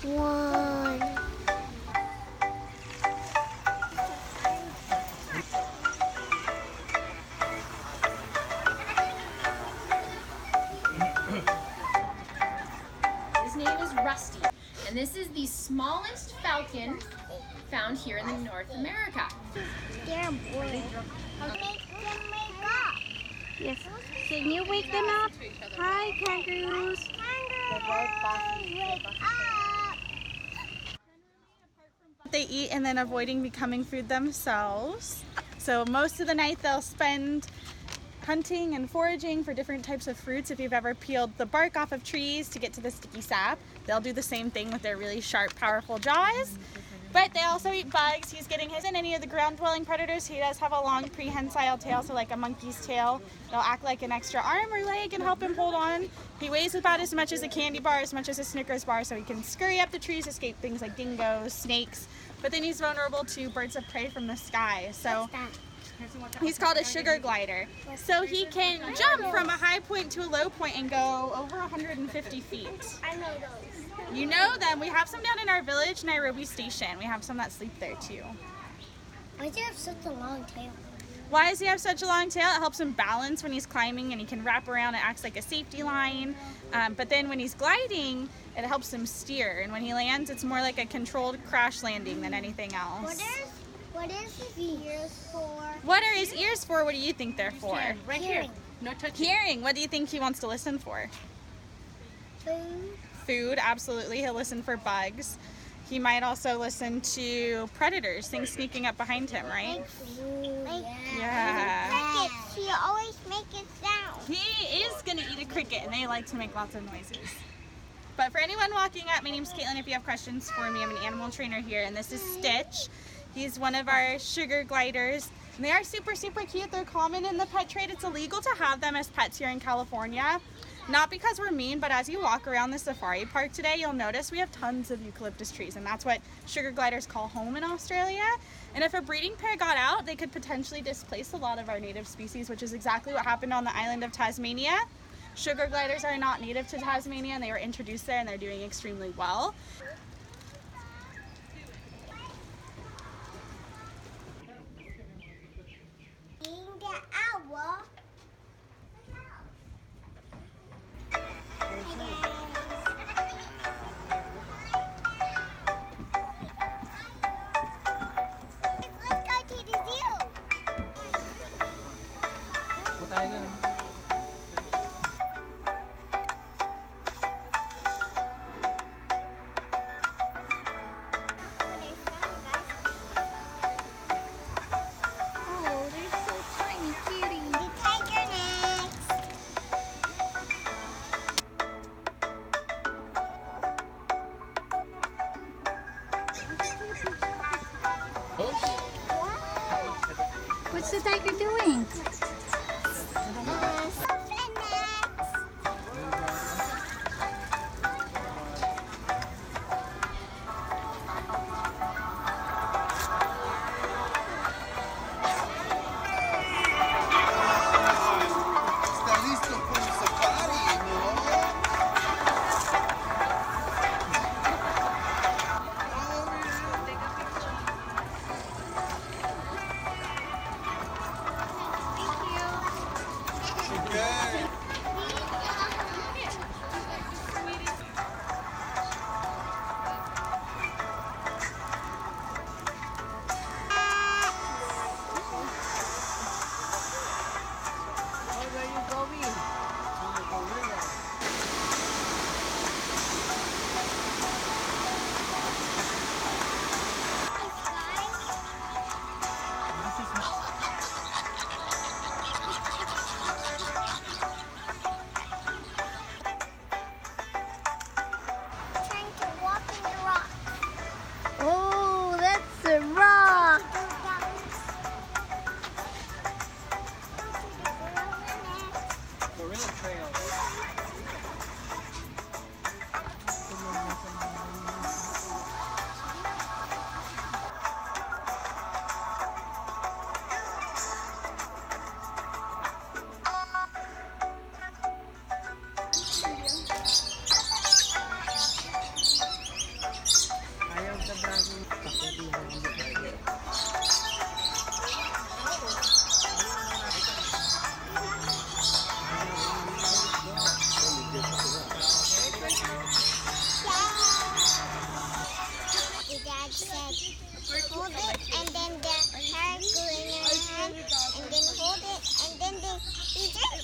One. His name is Rusty, and this is the smallest falcon found here in North America. They're boys. Make them wake up. Yes. Can you wake them up? Hi, kangaroos. Kangaroos, wake up. They eat and then avoiding becoming food themselves. So most of the night they'll spend hunting and foraging for different types of fruits. If you've ever peeled the bark off of trees to get to the sticky sap, they'll do the same thing with their really sharp, powerful jaws. But they also eat bugs. He's getting his in any of the ground-dwelling predators. He does have a long prehensile tail, so like a monkey's tail. It'll act like an extra arm or leg and help him hold on. He weighs about as much as a candy bar, as much as a Snickers bar, so he can scurry up the trees, escape things like dingoes, snakes. But then he's vulnerable to birds of prey from the sky. So he's called a sugar glider. So he can jump from a high point to a low point and go over 150 feet. I know those. You know them. We have some down in our village, Nairobi Station. We have some that sleep there too. Why do you have such a long tail? Why does he have such a long tail? It helps him balance when he's climbing, and he can wrap around. It acts like a safety line. But then when he's gliding, it helps him steer. And when he lands, it's more like a controlled crash landing than anything else. What is his ears for? What are his ears for? What do you think they're for? Right Hearing. here. No touching. Hearing. What do you think he wants to listen for? Food. Food, absolutely. He'll listen for bugs. He might also listen to predators, things sneaking up behind him, right? Yeah. Crickets. He always makes a sound. He is going to eat a cricket, and they like to make lots of noises. But for anyone walking up, my name's Caitlin. If you have questions for me, I'm an animal trainer here, and this is Stitch. He's one of our sugar gliders. And they are super, super cute. They're common in the pet trade. It's illegal to have them as pets here in California. Not because we're mean, but as you walk around the safari park today, you'll notice we have tons of eucalyptus trees, and that's what sugar gliders call home in Australia. And if a breeding pair got out, they could potentially displace a lot of our native species, which is exactly what happened on the island of Tasmania. Sugar gliders are not native to Tasmania, and they were introduced there, and they're doing extremely well. Being the owl. Let's go to the zoo. Oh, they're so tiny, cutie. The tiger next. What's the tiger doing? Elephant next. Está listo con el safari, ¿no?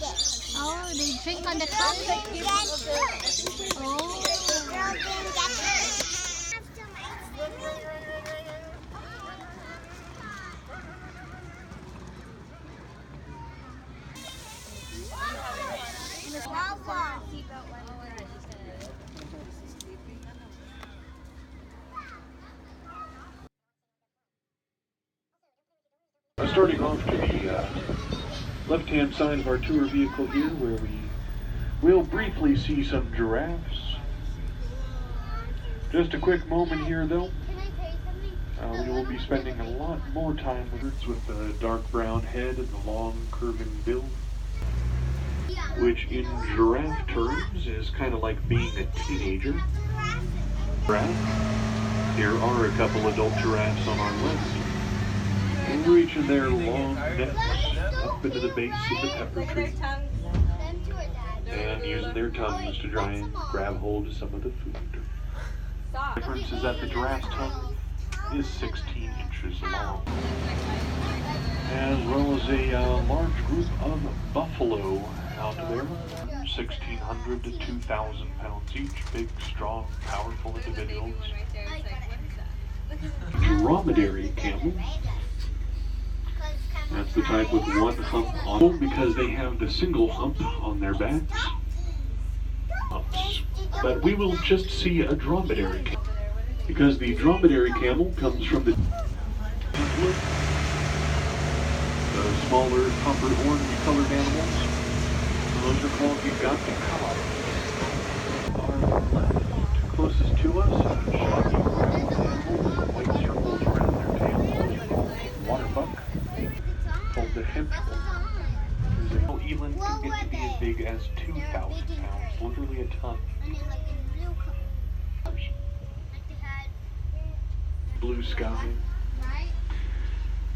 Oh, they drink on the top? Oh. Starting off to the left-hand side of our tour vehicle here, where we will briefly see some giraffes. Just a quick moment here, though. We will be spending a lot more time with the dark brown head and the long curving bill, which in giraffe terms is kind of like being a teenager. Giraffe. Here are a couple adult giraffes on our left, reaching their long necks up into the base of the pepper tree and using their tongues to try and grab hold of some of the food. The difference is that the giraffe's tongue is 16 inches long, as well as a large group of buffalo out there, 1,600 to 2,000 pounds each, big, strong, powerful individuals. Dromedary camel. That's the type with one hump on them because they have the single hump on their backs. But we will just see a dromedary camel because the dromedary camel comes from the smaller copper orange colored animals. Those are called Uganda cow. Our left, closest to us, shaggy brown animal with white circles around their tails. Water buck, called the hemp. Eland can get to be as big as 2,000 pounds, literally a ton. Blue sky,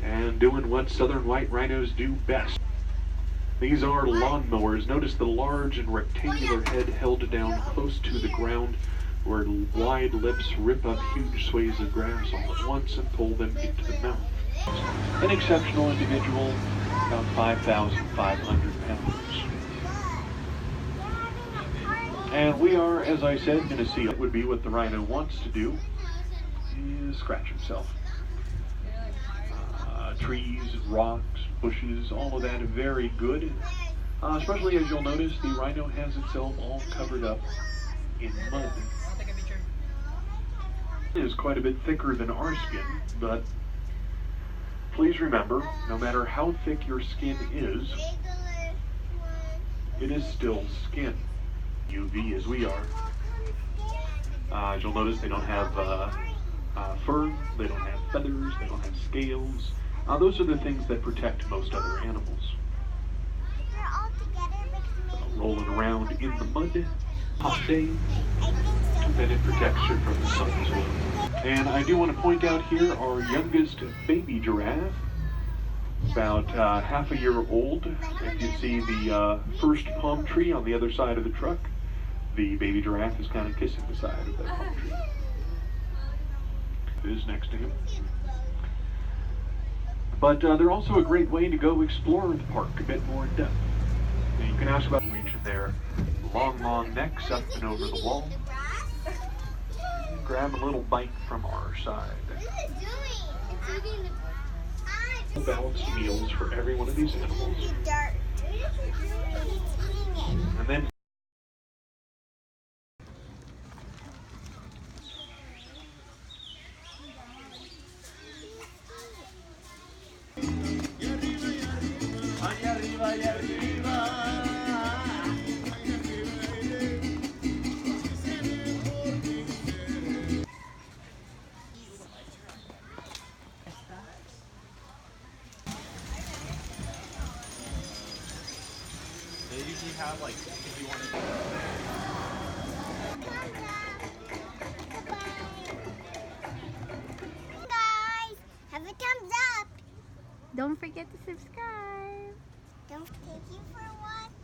and doing what southern white rhinos do best. These are lawnmowers. Notice the large and rectangular head held down close to the ground, where wide lips rip up huge swathes of grass all at once and pull them into the mouth. An exceptional individual, about 5,500 pounds. And we are, as I said, going to see what would be what the rhino wants to do, is scratch himself. Trees, rocks, bushes, all of that very good. Especially as you'll notice, the rhino has itself all covered up in mud. It is quite a bit thicker than our skin, but please remember, no matter how thick your skin is, it is still skin. UV as we are. As you'll notice, they don't have fur, they don't have feathers, they don't have scales. Those are the things that protect most other animals. Rolling around in the mud, hot day, then it protects you from the sun as well. And I do want to point out here our youngest baby giraffe, about half a year old. If you see the first palm tree on the other side of the truck, the baby giraffe is kind of kissing the side of that palm tree. It is next to him. But they're also a great way to go explore the park a bit more in depth. Now you can ask about reaching their long necks up and over the wall. And grab a little bite from our side. Balanced meals for every one of these animals. And then They usually have like, if you want to. Guys, have a thumbs up. Don't forget to subscribe. Thank you for watching.